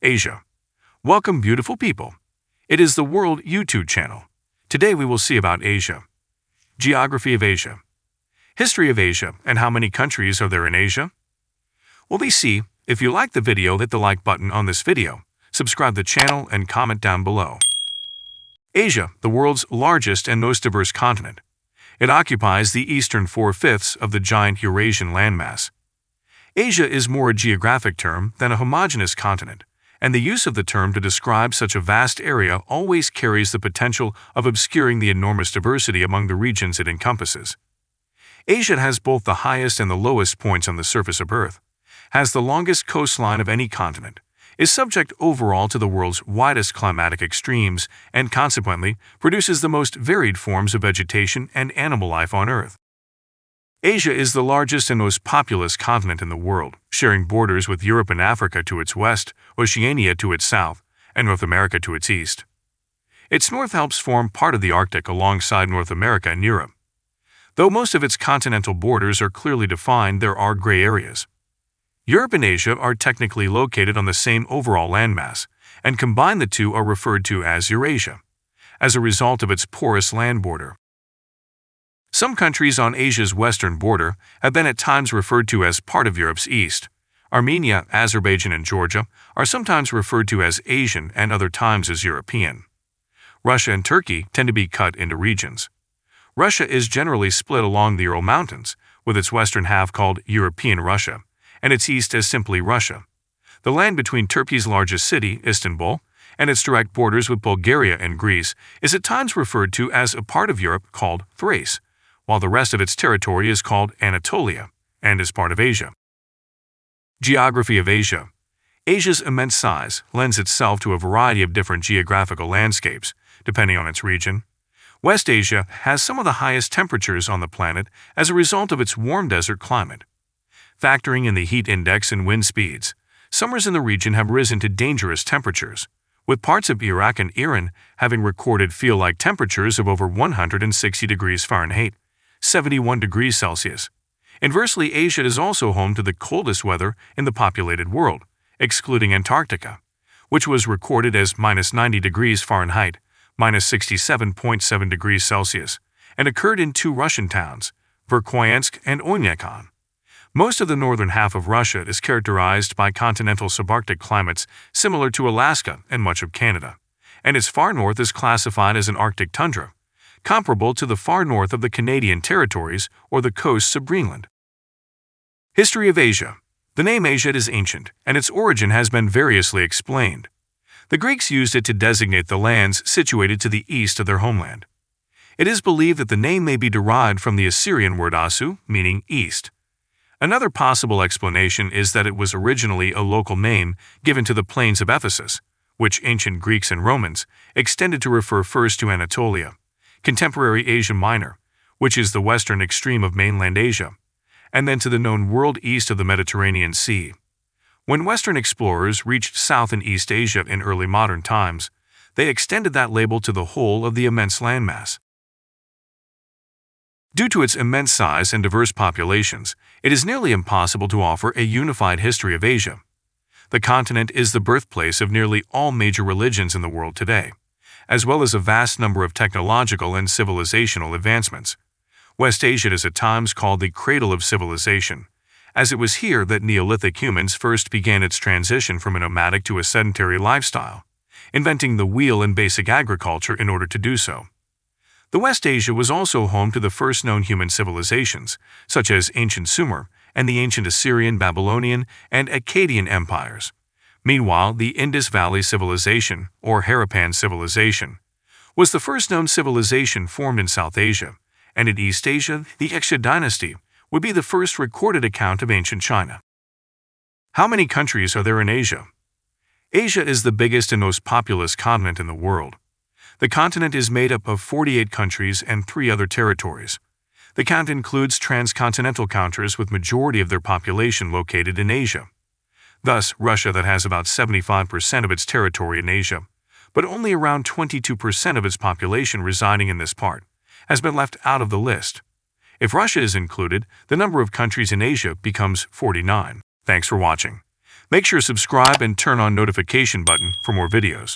Asia. Welcome, beautiful people. It is the World YouTube channel. Today we will see about Asia. Geography of Asia. History of Asia and how many countries are there in Asia? Well, we see. If you like the video, hit the like button on this video, subscribe the channel and comment down below. Asia, the world's largest and most diverse continent. It occupies the eastern 4/5 of the giant Eurasian landmass. Asia is more a geographic term than a homogeneous continent, and the use of the term to describe such a vast area always carries the potential of obscuring the enormous diversity among the regions it encompasses. Asia has both the highest and the lowest points on the surface of Earth, has the longest coastline of any continent, is subject overall to the world's widest climatic extremes, and consequently produces the most varied forms of vegetation and animal life on Earth. Asia is the largest and most populous continent in the world, sharing borders with Europe and Africa to its west, Oceania to its south, and North America to its east. Its north helps form part of the Arctic alongside North America and Europe. Though most of its continental borders are clearly defined, there are gray areas. Europe and Asia are technically located on the same overall landmass, and combined the two are referred to as Eurasia, as a result of its porous land border. Some countries on Asia's western border have been at times referred to as part of Europe's east. Armenia, Azerbaijan, and Georgia are sometimes referred to as Asian and other times as European. Russia and Turkey tend to be cut into regions. Russia is generally split along the Ural Mountains, with its western half called European Russia, and its east as simply Russia. The land between Turkey's largest city, Istanbul, and its direct borders with Bulgaria and Greece is at times referred to as a part of Europe called Thrace, while the rest of its territory is called Anatolia and is part of Asia. Geography of Asia. Asia's immense size lends itself to a variety of different geographical landscapes, depending on its region. West Asia has some of the highest temperatures on the planet as a result of its warm desert climate. Factoring in the heat index and wind speeds, summers in the region have risen to dangerous temperatures, with parts of Iraq and Iran having recorded feel-like temperatures of over 160 degrees Fahrenheit, 71 degrees Celsius. Inversely, Asia is also home to the coldest weather in the populated world, excluding Antarctica, which was recorded as -90 degrees Fahrenheit, -67.7 degrees Celsius, and occurred in two Russian towns, Verkhoyansk and Oymyakon. Most of the northern half of Russia is characterized by continental subarctic climates similar to Alaska and much of Canada, and its far north is classified as an Arctic tundra, comparable to the far north of the Canadian territories or the coasts of Greenland. History of Asia. The name Asia is ancient, and its origin has been variously explained. The Greeks used it to designate the lands situated to the east of their homeland. It is believed that the name may be derived from the Assyrian word asu, meaning east. Another possible explanation is that it was originally a local name given to the plains of Ephesus, which ancient Greeks and Romans extended to refer first to Anatolia, contemporary Asia Minor, which is the western extreme of mainland Asia, and then to the known world east of the Mediterranean Sea. When Western explorers reached South and East Asia in early modern times, they extended that label to the whole of the immense landmass. Due to its immense size and diverse populations, it is nearly impossible to offer a unified history of Asia. The continent is the birthplace of nearly all major religions in the world today, as well as a vast number of technological and civilizational advancements. West Asia is at times called the cradle of civilization, as it was here that Neolithic humans first began its transition from a nomadic to a sedentary lifestyle, inventing the wheel and basic agriculture in order to do so. The West Asia was also home to the first known human civilizations, such as ancient Sumer and the ancient Assyrian, Babylonian, and Akkadian empires. Meanwhile, the Indus Valley Civilization, or Harappan Civilization, was the first known civilization formed in South Asia, and in East Asia, the Xia dynasty would be the first recorded account of ancient China. How many countries are there in Asia? Asia is the biggest and most populous continent in the world. The continent is made up of 48 countries and 3 other territories. The count includes transcontinental countries with majority of their population located in Asia. Thus, Russia, that has about 75% of its territory in Asia, but only around 22% of its population residing in this part, has been left out of the list. If Russia is included, the number of countries in Asia becomes 49. Thanks for watching. Make sure to subscribe and turn on notification button for more videos.